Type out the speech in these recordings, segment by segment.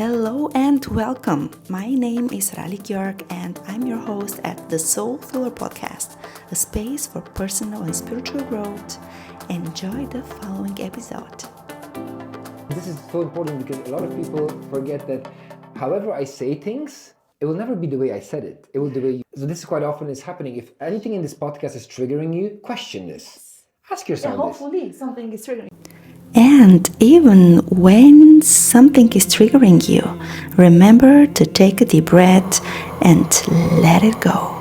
Hello and welcome. My name is Ralik York and I'm your host at the Soul Filler Podcast, a space for personal and spiritual growth. Enjoy the following episode. This is so important because a lot of people forget that however I say things, it will never be the way I said it. It will be the way So this is quite often is happening. If anything in this podcast is triggering you, question this. Ask yourself hopefully something is triggering. And even when something is triggering you, remember to take a deep breath and let it go.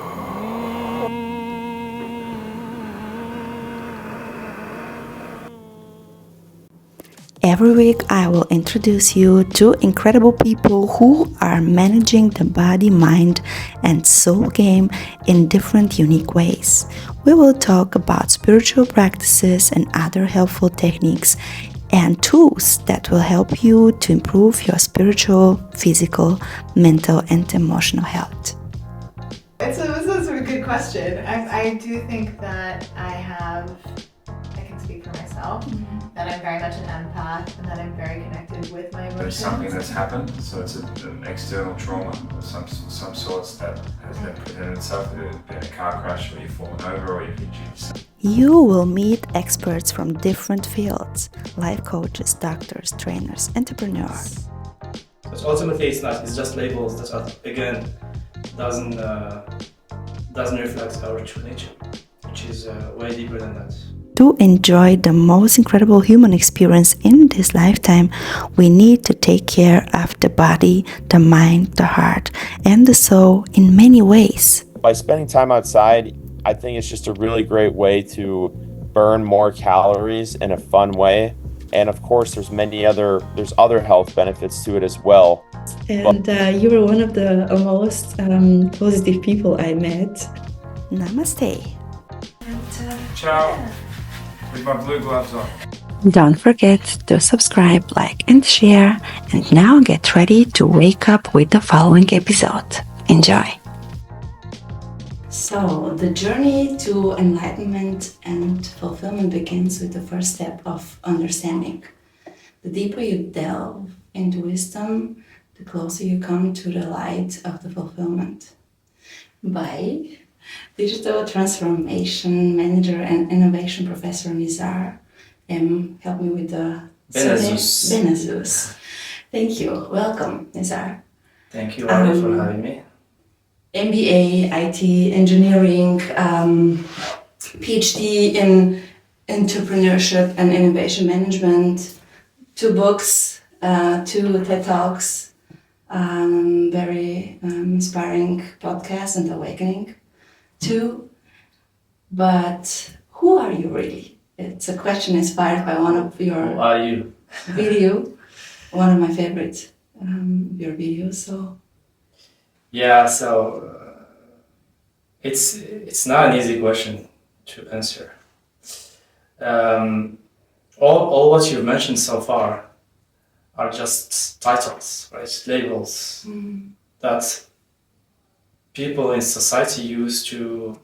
Every week I will introduce you to incredible people who are managing the body, mind and soul game in different unique ways. We will talk about spiritual practices and other helpful techniques and tools that will help you to improve your spiritual, physical, mental and emotional health. This is a good question. I do think that I can speak for myself, that I'm very much an empath and that I'm very connected with my emotions. There's something that's happened, so it's an external trauma of some sorts that has then presented itself in a car crash where you've fallen over or you've injured. You will meet experts from different fields, life coaches, doctors, trainers, entrepreneurs. But ultimately it's just labels that are, again, doesn't reflect our true nature, which is way deeper than that. To enjoy the most incredible human experience in this lifetime, we need to take care of the body, the mind, the heart, and the soul in many ways. By spending time outside, I think it's just a really great way to burn more calories in a fun way. And of course, there's other health benefits to it as well. And you were one of the most positive people I met. Namaste. Ciao, with my blue gloves on. Don't forget to subscribe, like and share. And now get ready to wake up with the following episode. Enjoy. So, the journey to enlightenment and fulfillment begins with the first step of understanding. The deeper you delve into wisdom, the closer you come to the light of the fulfillment. By Digital Transformation Manager and Innovation Professor Nizar M. Help me with the Benazzouz. Benazzouz. Thank you. Welcome, Nizar. Thank you, Ralik, for having me. MBA, IT, engineering, PhD in Entrepreneurship and Innovation Management, 2 books, 2 TED Talks, very inspiring podcast and awakening too. But who are you really? It's a question inspired by one of your Who are you? video, one of my favorite your videos. So. Yeah, so it's not an easy question to answer. All what you've mentioned so far are just titles, right? Labels that people in society use to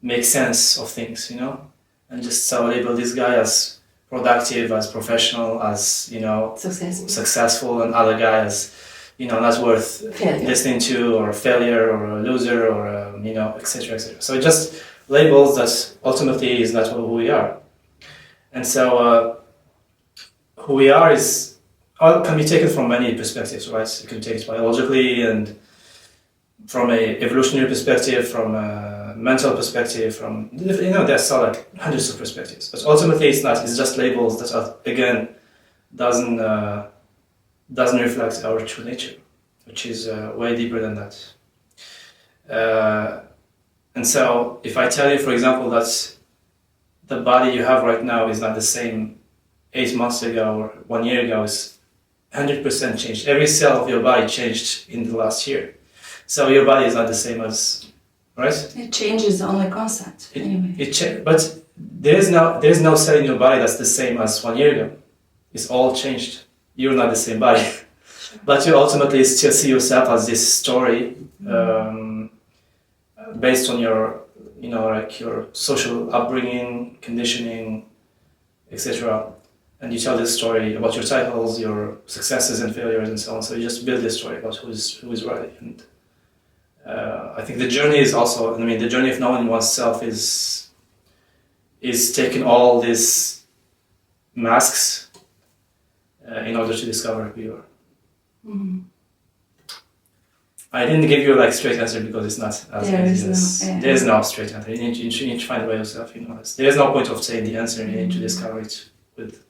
make sense of things, and just so label this guy as productive, as professional, as successful, and other guy as not worth listening to, or a failure, or a loser, or etc., etc. So it just labels that ultimately is not who we are. And so who we are can be taken from many perspectives, right? You can take it biologically, and from a evolutionary perspective, from a mental perspective, from there's like hundreds of perspectives. But ultimately it's not. It's just labels that are, again, doesn't reflect our true nature, which is way deeper than that. And so if I tell you, for example, that the body you have right now is not the same 8 months ago or 1 year ago, is 100% changed. Every cell of your body changed in the last year. So your body is not the same as, right? It changes only constant. Anyway. But there's no cell in your body that's the same as 1 year ago. It's all changed. You're not the same body. But you ultimately still see yourself as this story based on your, your social upbringing, conditioning, etc. and you tell this story about your titles, your successes and failures, and so on. So you just build this story about who is right. And I think the journey is also, I mean, the journey of knowing oneself is taking all these masks in order to discover who you are. Mm-hmm. I didn't give you like straight answer because it's not as easy as no, yeah. there is no straight answer. You need to find a way yourself. You know, there is no point of saying the answer. You need to discover it with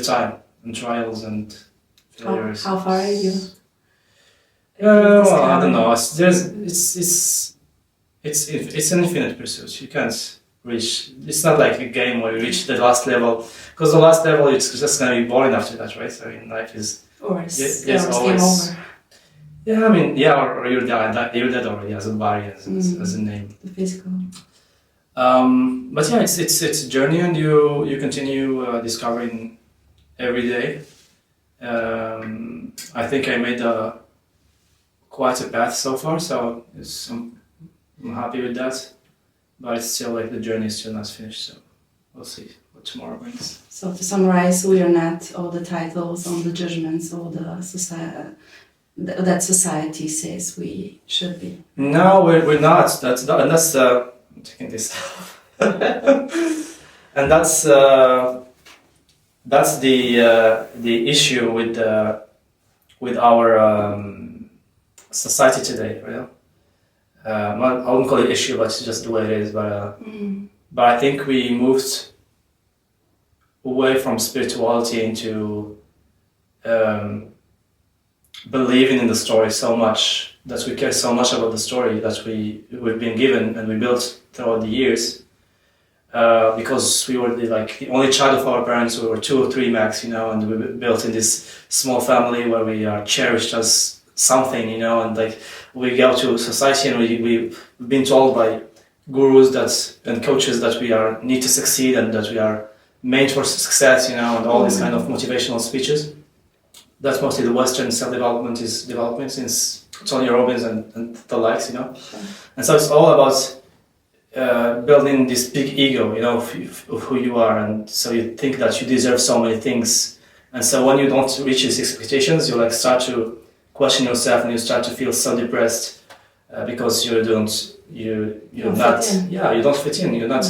time and trials and failures. How far are you? Well, I don't know. It's an infinite pursuit. You can't reach. It's not like a game where you reach the last level, because the last level it's just gonna be boring after that, right? I mean, life is. Or it's Yes, game always. over. Yeah, I mean, yeah, or you're dead already as a body, as a name. The physical. But yeah, it's a journey, and you continue discovering every day. I think I made quite a path so far, so I'm happy with that. But it's still like the journey is still not finished, so we'll see what tomorrow brings. So to summarize, we are not all the titles, all the judgments, all the society that society says we should be. No, we're not. That's I'm taking this. And that's the issue with our society today, right? I wouldn't call it issue, but it's just the way it is. But I think we moved away from spirituality into believing in the story so much that we care so much about the story that we've been given and we built throughout the years, because we were the only child of our parents. We were 2 or 3 max, and we were built in this small family where we are cherished as something, and like we go to society and we've been told by gurus and coaches that we need to succeed and that we are made for success, and all these kind of motivational speeches. That's mostly the Western self-development is development since Tony Robbins and the likes, And so it's all about building this big ego, of who you are. And so you think that you deserve so many things. And so when you don't reach these expectations, you start to question yourself and you start to feel so depressed because you don't fit in. You're not.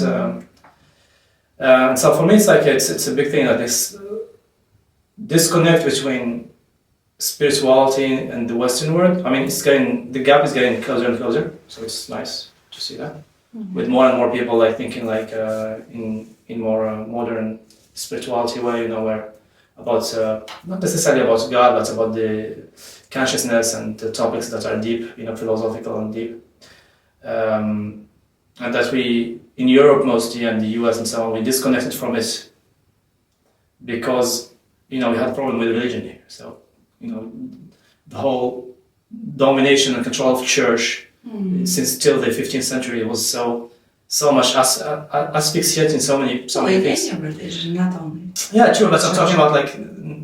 And so for me, it's a big thing that this disconnect between spirituality and the Western world. I mean, the gap is getting closer and closer. So it's nice to see that with more and more people thinking in more modern spirituality way. Where about not necessarily about God, but about the consciousness and the topics that are deep, philosophical and deep, and that we in Europe mostly and the US and so on, we disconnected from it because we had a problem with religion here. So the whole domination and control of church since till the 15th century was so much asphyxiating so many things. In any religion, not only. Yeah, true. But I'm talking about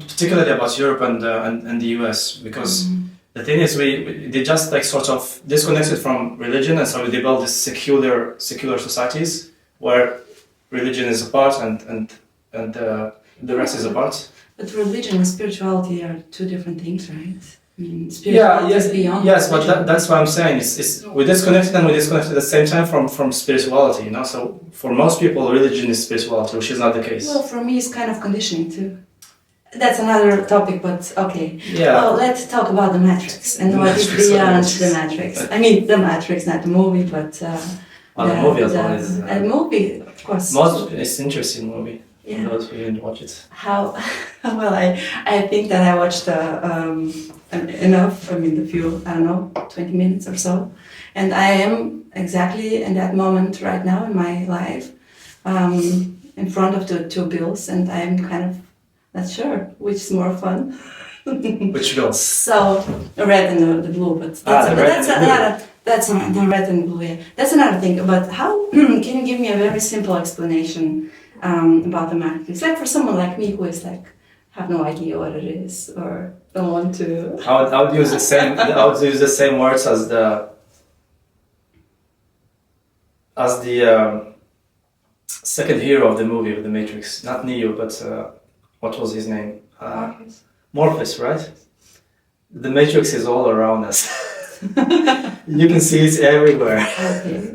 particularly about Europe and the US, because the thing is they just sort of disconnected from religion, and so they developed these secular societies where religion is apart and the rest is apart. But religion and spirituality are 2 different things, right? I mean, spirituality is beyond. Yes, but that's what I'm saying. It's we disconnected and we disconnected at the same time from spirituality. So for most people, religion is spirituality, which is not the case. Well, for me, it's kind of conditioning too. That's another topic, but okay. Yeah. Well, let's talk about the Matrix and what is beyond the Matrix. I mean, the Matrix, not the movie, but the movie as well is. A movie, of course. It's an interesting movie. Yeah. Those who didn't watch it. How? Well, I think that I watched enough. I mean, the few, I don't know, 20 minutes or so, and I am exactly in that moment right now in my life, in front of the 2 bills, and I'm kind of not sure which is more fun. Which bills? So the red and the blue, but that's not the red and blue. Yeah. That's another thing. But how can you give me a very simple explanation about the Matrix? Like for someone like me who is have no idea what it is or don't want to. I would use the same. I would use the same words as the second hero of the movie of the Matrix, not Neo, but what was his name? Morpheus, right? The Matrix is all around us. You can see it everywhere.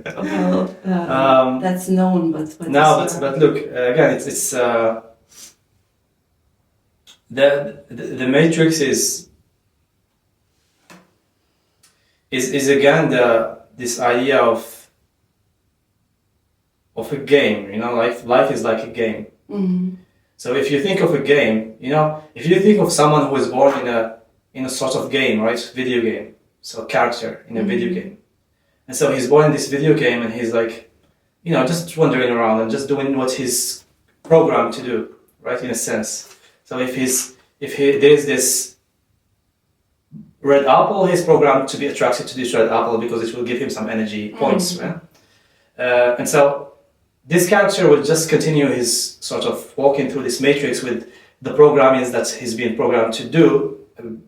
Okay. Well, that's known, but but look again. It's the Matrix is again this idea of a game. You know, life is like a game. Mm-hmm. So if you think of a game, you know, if you think of someone who is born in a sort of game, right, video game, so a character in a video game, and so he's born in this video game, and he's like, you know, just wandering around and just doing what he's programmed to do, right, in a sense. So if there's this red apple, he's programmed to be attracted to this red apple because it will give him some energy points, right? And so this character will just continue his sort of walking through this matrix with the programmings that he's been programmed to do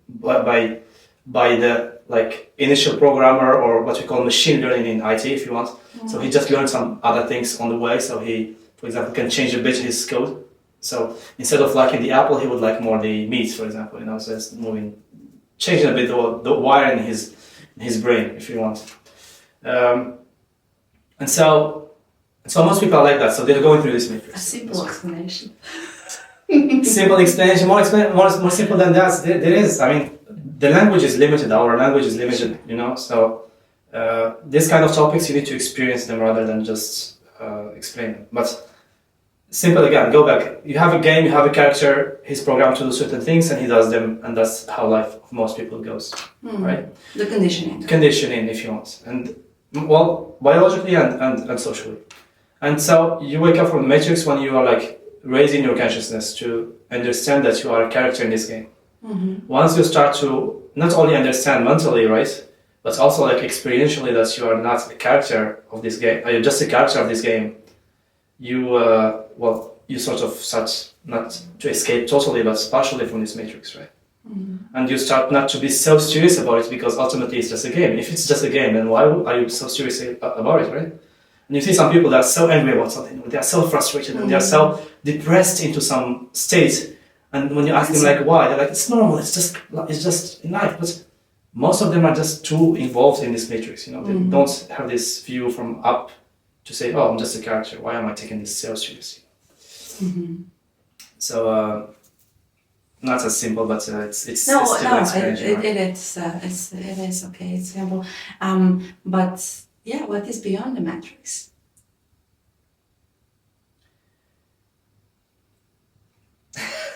by the like initial programmer, or what we call machine learning in IT, if you want. So he just learned some other things on the way. So he, for example, can change a bit his code. So instead of liking the apple, he would like more the meat, for example. You know, so it's changing a bit the wire in his brain, if you want. And so most people are like that. So they're going through this matrix. A simple explanation. Simple explanation, more simple than that. There is. I mean, the language is limited. Our language is limited. You know, so this kind of topics you need to experience them rather than just explain them. But simple again. Go back. You have a game. You have a character. He's programmed to do certain things, and he does them, and that's how life of most people goes, right? The conditioning. Conditioning, if you want, and well, biologically and socially. And so you wake up from the matrix when you are like raising your consciousness to understand that you are a character in this game. Once you start to not only understand mentally, right, but also like experientially that you are not a character of this game, you're just a character of this game, you you sort of start not to escape totally, but partially from this matrix, right? And you start not to be so serious about it, because ultimately it's just a game. If it's just a game, then why are you so serious about it, right? And you see some people that are so angry about something, they are so frustrated, and they are so depressed into some state. And when you ask them like why, they're like, it's normal, it's just in life. But most of them are just too involved in this matrix. You know, they don't have this view from up to say, oh, I'm just a character. Why am I taking this so seriously? So not as simple, but it's still an experience. It is okay. It's simple, but yeah, what is beyond the matrix?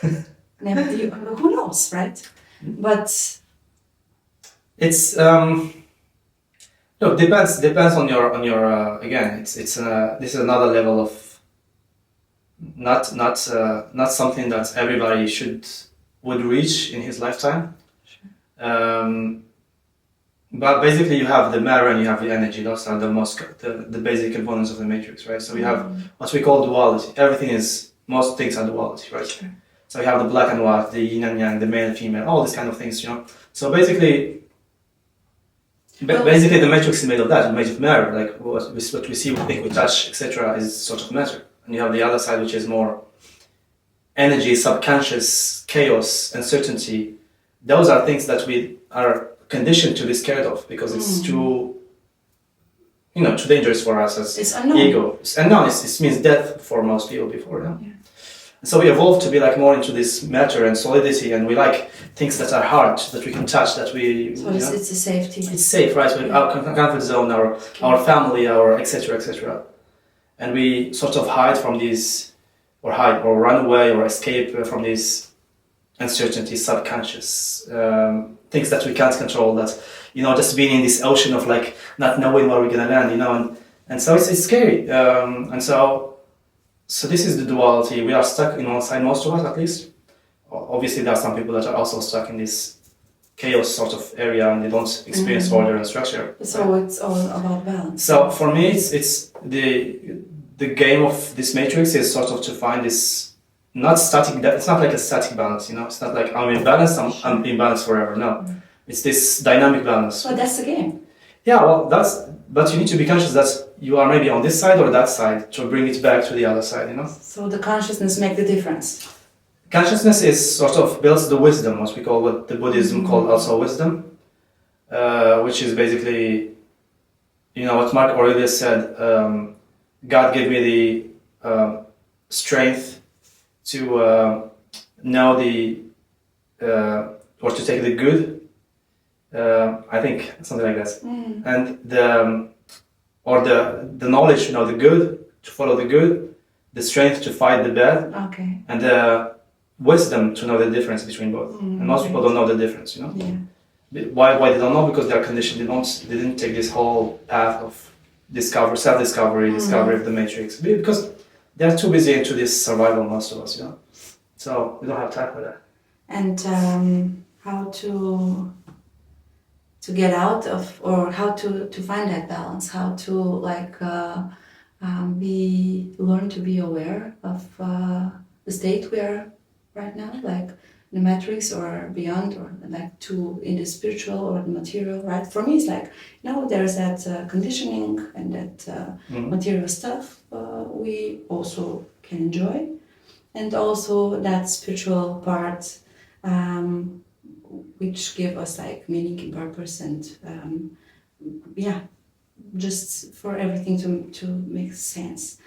Who knows, right? But it's look, depends on your again. It's this is another level of not something that everybody would reach in his lifetime. But basically, you have the matter and you have the energy. Those are the basic components of the matrix, right? So we have what we call duality. Most things are duality, right? Sure. So you have the black and white, the yin and yang, the male and female, all these kind of things, you know. So basically, the matrix is made of that, made of matter. Like what we see, we think, we touch, etc., is sort of matter. And you have the other side, which is more energy, subconscious, chaos, uncertainty. Those are things that we are conditioned to be scared of, because it's too dangerous for us as ego. It's unknown. It means death for most people before. Yeah? Yeah. So we evolved to be like more into this matter and solidity, and we like things that are hard, that we can touch, that we. So it's a safety. It's safe, right? With our comfort zone, our family, our etc. And we sort of hide from these, or run away or escape from these uncertainty, subconscious things that we can't control. That just being in this ocean of like not knowing where we're gonna land, and so it's scary. And so this is the duality. We are stuck in one side, most of us at least. Obviously, there are some people that are also stuck in this chaos sort of area, and they don't experience order and structure. So it's all about balance. So for me, it's the game of this matrix is sort of to find this not static. It's not like a static balance, It's not like I'm in balance, I'm in balance forever. No, it's this dynamic balance. Well, that's the game. Yeah, well, but you need to be conscious that you are maybe on this side or that side to bring it back to the other side, you know. So the consciousness make the difference. Consciousness is sort of builds the wisdom, what we call, what the Buddhism called also wisdom, which is basically, you know, what Mark Aurelius said, God gave me the strength to know the, or to take the good, I think, something like that. And the knowledge to know the good, to follow the good, the strength to fight the bad, Okay. and the wisdom to know the difference between both. And most people don't know the difference, you know. Yeah. Why they don't know? Because they are conditioned. They didn't take this whole path of self-discovery, discovery of the matrix. Because they're too busy into this survival, most of us, you know. So we don't have time for that. And how to get out of, or how to find that balance, how to like learn to be aware of the state we are right now, like the matrix or beyond, or like to in the spiritual or the material, right? For me, it's like, you know, there's that conditioning and that material stuff we also can enjoy, and also that spiritual part which give us like meaning and purpose, and yeah, just for everything to make sense.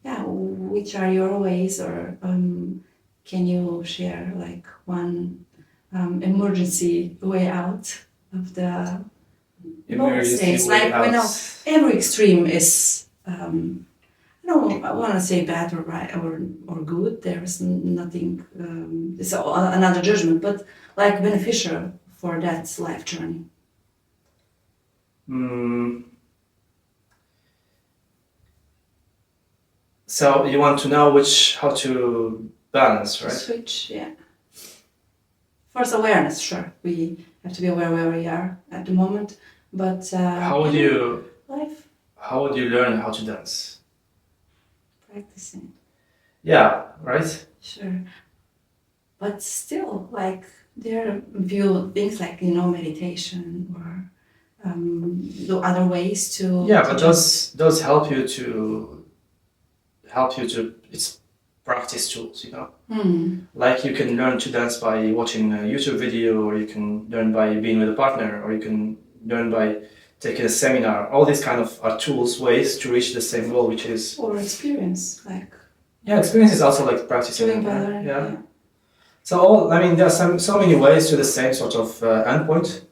Yeah, which are your ways, or can you share like one emergency way out of the states? Like, we know every extreme is I want to say bad or right or good. There is nothing. It's another judgment, but like beneficial for that life journey. So you want to know how to balance, right? Switch, yeah. First, awareness. Sure, we have to be aware where we are at the moment. But how would you learn how to dance? Practicing. Yeah, right? Sure. But still, like, there are a few things like, you know, meditation or the other ways to... Yeah, but those help you to... It's practice tools, you know? Like you can learn to dance by watching a YouTube video, or you can learn by being with a partner, or you can learn by taking a seminar. All these kind of are tools, ways to reach the same goal, which is... Or experience, like... Yeah, experience is also like practicing. Doing better, yeah. So there are so many ways to the same sort of endpoint,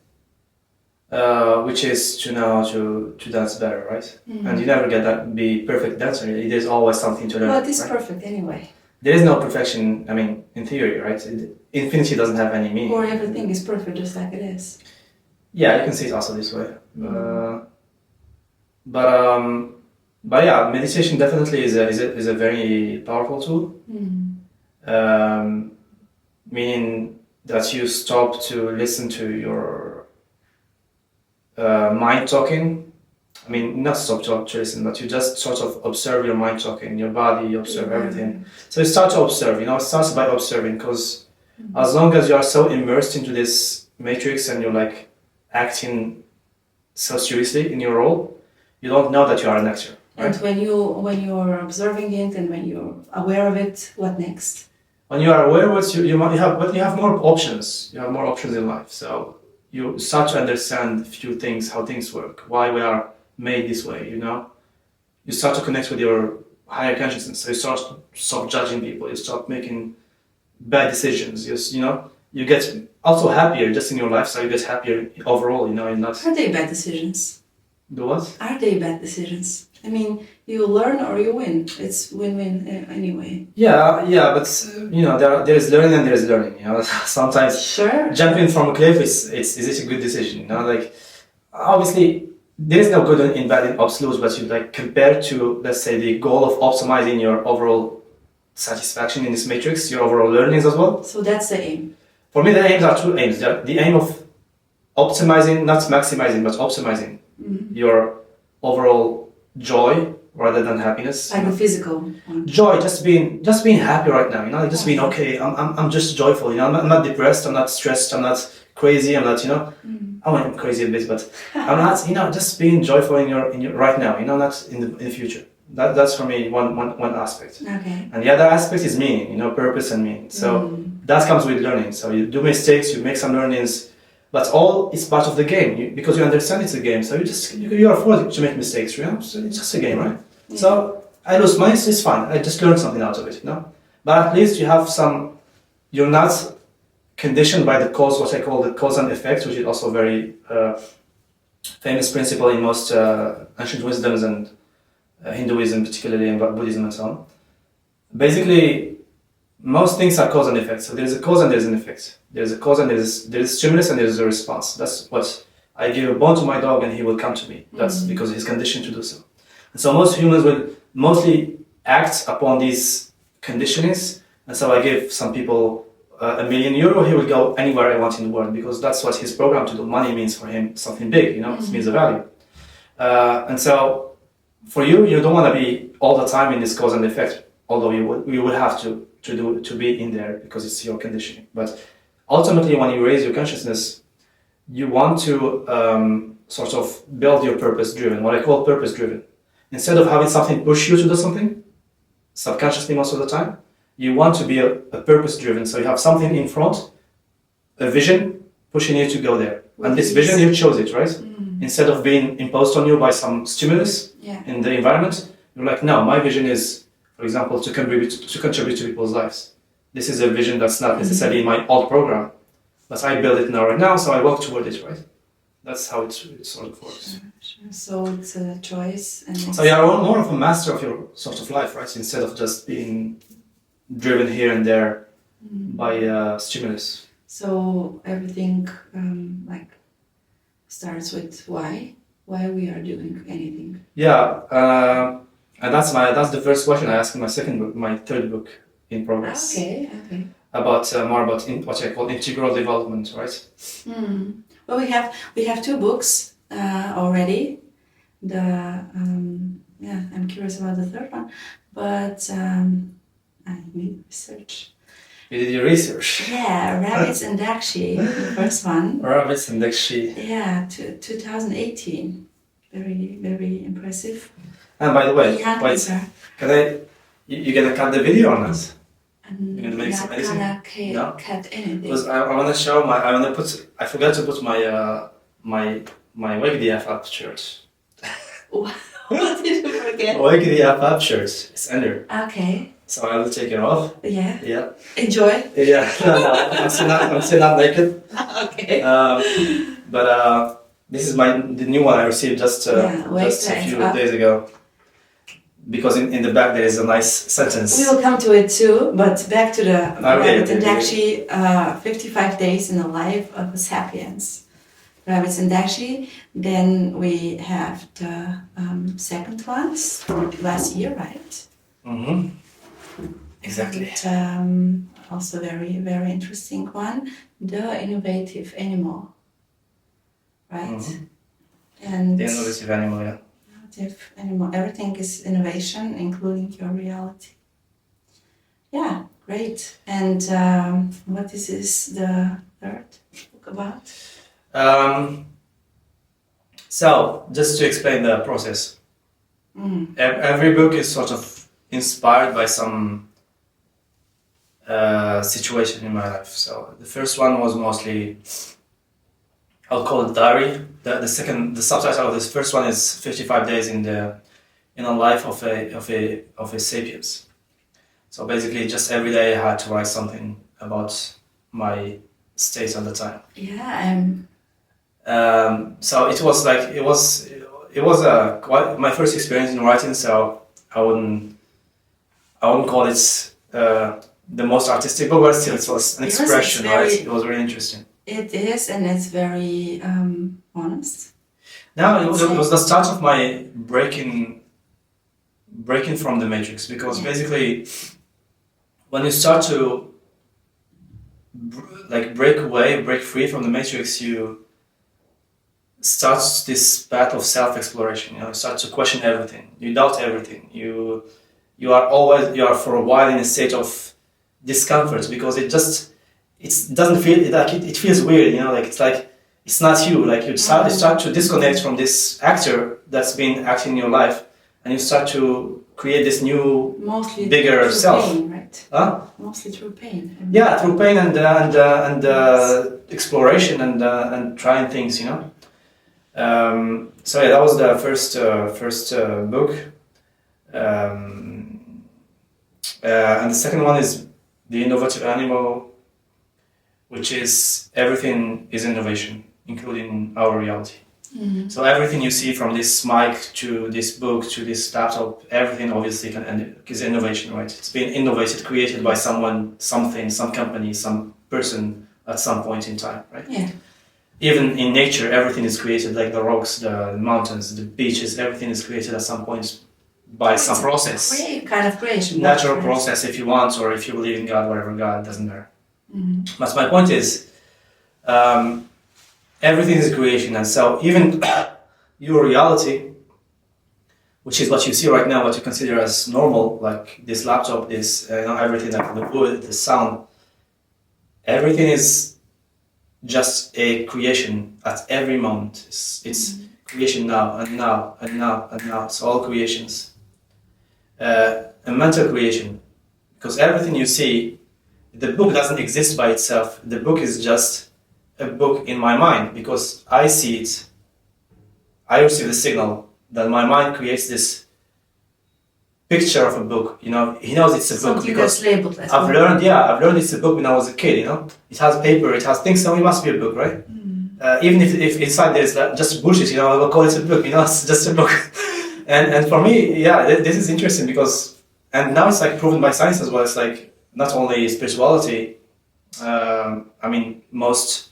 which is to know to dance better, right? And you never get that be perfect dancer. It is always something to learn. But it's right? perfect anyway. There is no perfection. In theory, right? Infinity doesn't have any meaning. Or everything is perfect, just like it is. Yeah, you can see it also this way. But yeah, meditation definitely is a very powerful tool. Meaning that you stop to listen to your mind talking. Not stop to listen, but you just sort of observe your mind talking, your body, you observe everything. So you start to observe, it starts by observing, because as long as you are so immersed into this matrix and you're like acting so seriously in your role, you don't know that you are an actor. Right? And when you're observing it and when you're aware of it, what next? When you are aware of it, you have more options. You have more options in life. So you start to understand a few things, how things work, why we are made this way. You start to connect with your higher consciousness. So you stop judging people. You stop making bad decisions. You get also happier just in your lifestyle. You get happier overall. Are they bad decisions? The what? Are they bad decisions? You learn or you win. It's win-win anyway. Yeah, but there is learning and there is learning. Sometimes jumping from a cliff is a good decision. Obviously there is no good and bad in absolutes, but you compared to, let's say, the goal of optimizing your overall satisfaction in this matrix, your overall learnings as well. So that's the aim. For me, the aims are two aims. The aim of optimizing, not maximizing, but optimizing your overall joy rather than happiness. Like the physical one. Joy, just being happy right now. Just being okay. I'm just joyful. I'm not depressed. I'm not stressed. I'm not crazy. I'm not, I'm crazy a bit, but I'm not, just being joyful in your right now, not in the future. That's for me one aspect. Okay. And the other aspect is meaning, purpose and meaning. So that comes with learning. So you do mistakes, you make some learnings, but all is part of the game because you understand it's a game. So you are forced to make mistakes, So it's just a game, right? Yeah. So I lose money, it's fine. I just learned something out of it, But at least you have you're not conditioned by the cause, what I call the cause and effect, which is also very famous principle in most ancient wisdoms and Hinduism, particularly, and Buddhism and so on. Basically, most things are cause and effect. So there's a cause and there's an effect. There's a cause and there's stimulus and there's a response. That's what I give a bone to my dog and he will come to me. That's because he's conditioned to do so. And so most humans will mostly act upon these conditionings. And so I give some people €1 million, he will go anywhere I want in the world because that's what he's programmed to do. Money means for him something big, it means a value. And so for you don't want to be all the time in this cause and effect, although you would have to be in there because it's your conditioning. But ultimately, when you raise your consciousness, you want to sort of build your purpose-driven, what I call purpose-driven. Instead of having something push you to do something, subconsciously most of the time, you want to be a purpose-driven. So you have something in front, a vision pushing you to go there. And this vision, you chose it, right? Instead of being imposed on you by some stimulus in the environment, you're like, no, my vision is, for example, to contribute to people's lives. This is a vision that's not necessarily in my old program, but I build it now right now, so I work toward it, right? That's how it sort of works. Sure. So it's a choice. So you are more of a master of your sort of life, right? Instead of just being driven here and there by stimulus. So everything starts with why we are doing anything. Yeah, and that's the first question I ask in my third book in progress. Okay. About more about what I call integral development, right? Well, we have 2 books already. I'm curious about the third one, but I need research. You did your research. Yeah, Rabbits and Dakshi, the first one. Rabbits and Dakshi. Yeah, 2018. Very, very impressive. And by the way, you gonna cut the video on us? I'm You're gonna make some editing? not gonna cut anything. Because I want to show I forgot to put my Wake the F Up shirt. What did you forget? Wake the F Up shirt. It's under. Okay. So I will take it off. Yeah. Yeah. Enjoy. Yeah. No, I'm still not naked. Okay. But this is the new one I received just a few days ago. Because in the back there is a nice sentence. We will come to it too, but back to the Rabbits and Dakshi. 55 days in the life of a sapiens. Rabbits and Dakshi. Then we have the second ones last year, right? Mm-hmm. Exactly. And, also very, very interesting one, the innovative animal, right? And the innovative animal, yeah. Innovative animal. Everything is innovation, including your reality. Yeah, great. And what is the third book about? So, just to explain the process. Every book is sort of inspired by some situation in my life. So the first one was mostly, I'll call it diary. The subtitle of this first one is 55 days in a life of a sapiens. So basically, just every day I had to write something about my state at the time. Yeah, so it was my first experience in writing. So I wouldn't call it the most artistic book, but still it was an expression, right? It was really interesting. It is, and it's very honest. Now it was the start of my breaking from the matrix, because basically when you start to break free from the matrix, you start this path of self-exploration. You start to question everything. You doubt everything. You are for a while in a state of discomfort, because it doesn't feel like it feels weird, you know, like it's not you. Like you start to disconnect from this actor that's been acting in your life, and you start to create this new, mostly bigger through self. pain, right? Huh? Mostly through pain. Yeah, through pain and exploration and trying things, you know. So yeah, that was the first book, and the second one is The Innovative Animal, which is everything is innovation, including our reality. Mm-hmm. So everything you see, from this mic to this book to this laptop, everything obviously is innovation, right? It's been innovated, created by someone, something, some company, some person at some point in time, right? Yeah. Even in nature, everything is created, like the rocks, the mountains, the beaches, everything is created at some point by some process. Kind of creation. Natural process, if you want, or if you believe in God, whatever God, doesn't matter. Mm-hmm. But my point is, everything is creation, and so even your reality, which is what you see right now, what you consider as normal, like this laptop, this everything, like the wood, the sound, everything is just a creation at every moment. It's creation now and now and now and now. It's all creations. A mental creation, because everything you see, the book doesn't exist by itself. The book is just a book in my mind, because I see it. I receive the signal that my mind creates this picture of a book. You know, he knows it's a book because labeled as I've learned it's a book when I was a kid. You know, it has paper, it has things, so it must be a book, right? Even if inside there's just bullshit, you know, I will call it a book. You know, it's just a book. and for me, yeah, this is interesting because, and now it's like proven by science as well. It's like not only spirituality. I mean, most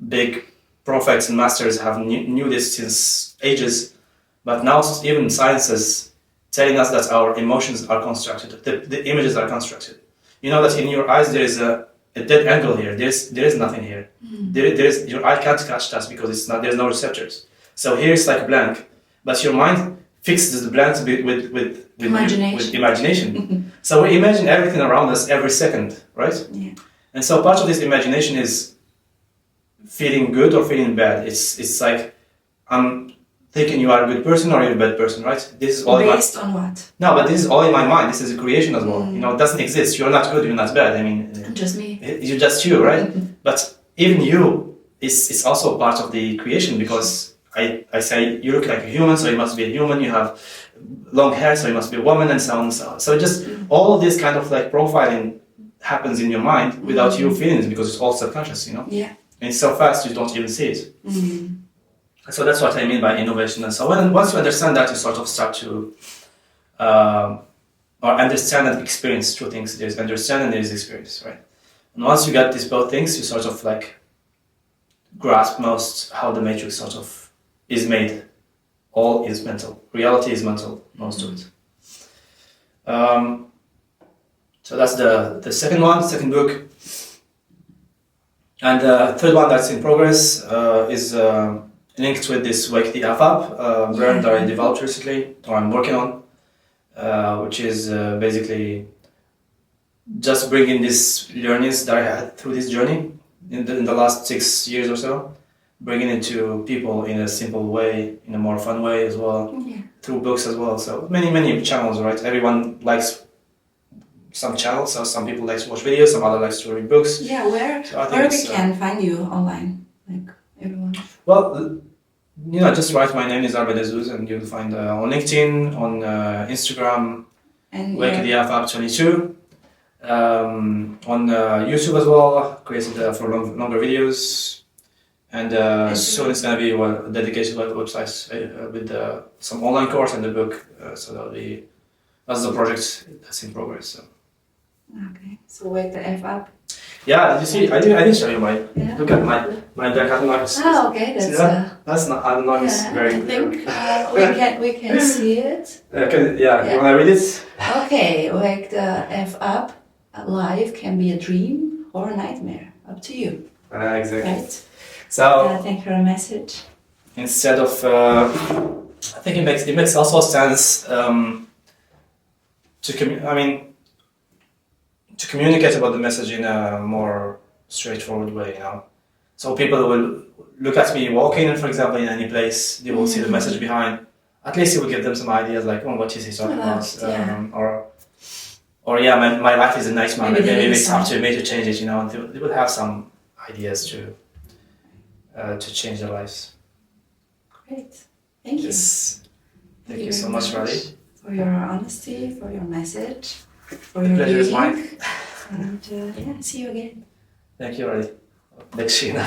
big prophets and masters have knew this since ages, but now even science is telling us that our emotions are constructed, the images are constructed. You know that in your eyes there is a dead angle here. There is nothing here. There is, your eye can't catch that because it's not. There's no receptors. So here it's like blank, but your mind fixes the blanks with imagination. So we imagine everything around us every second, right? Yeah. And so part of this imagination is feeling good or feeling bad. It's like I'm thinking you are a good person or you're a bad person, right? This is all based on what? No, but this is all in my mind. This is a creation as well. You know, it doesn't exist. You're not good. You're not bad. I mean, just me. You're just you, right? But even you is also part of the creation, because I say you look like a human, so you must be a human. You have long hair, so you must be a woman, and so on and so on. So just all of this kind of like profiling happens in your mind without you feeling it, because it's all subconscious, you know? Yeah. And it's so fast you don't even see it. So that's what I mean by innovation. And so once you understand that, you sort of start to or understand and experience two things. There's understand and there's experience, right? And once you get these both things, you sort of like grasp most how the matrix sort of is made. All is mental. Reality is mental, most of it. So that's the second book. And the third one that's in progress is linked with this Wake the F Up brand that I developed recently, or I'm working on, which is basically just bringing these learnings that I had through this journey in the last 6 years or so, bringing it to people in a simple way, in a more fun way as well, through books as well. So many channels, right? Everyone likes some channels, so some people like to watch videos, some other likes to read books. Yeah, where we can find you online, like everyone? Well, you know, just write my name, Nizar Benazzouz, and you'll find on LinkedIn, on Instagram, and Wake the F Up 22, on YouTube as well, created for longer videos, and soon it's gonna be a dedicated website with some online course and the book. So that's the project that's in progress. So. Okay, so Wake the F Up. Yeah, did you see? I didn't show you my. Yeah. Look at my back. I don't know. Ah, okay, that's. That's not. I don't know. It's very. I think we can see it. You wanna read it? Okay, Wake the F Up. Life can be a dream or a nightmare. Up to you. Exactly. Right. So. I think her message. Instead of, I think it makes also sense to communicate about the message in a more straightforward way, you know. So people will look at me walking, for example, in any place, they will see the message behind. At least it will give them some ideas like, oh, what is he talking about? Or yeah, my life is a nightmare. Maybe it's up to me to change it, you know. And they will have some ideas to change their lives. Great. Thank you. Yes. Thank you so much, Raleigh. For your honesty, for your message, for your pleasure is reading. mine. And yeah, see you again. Thank you, Raleigh. Next year.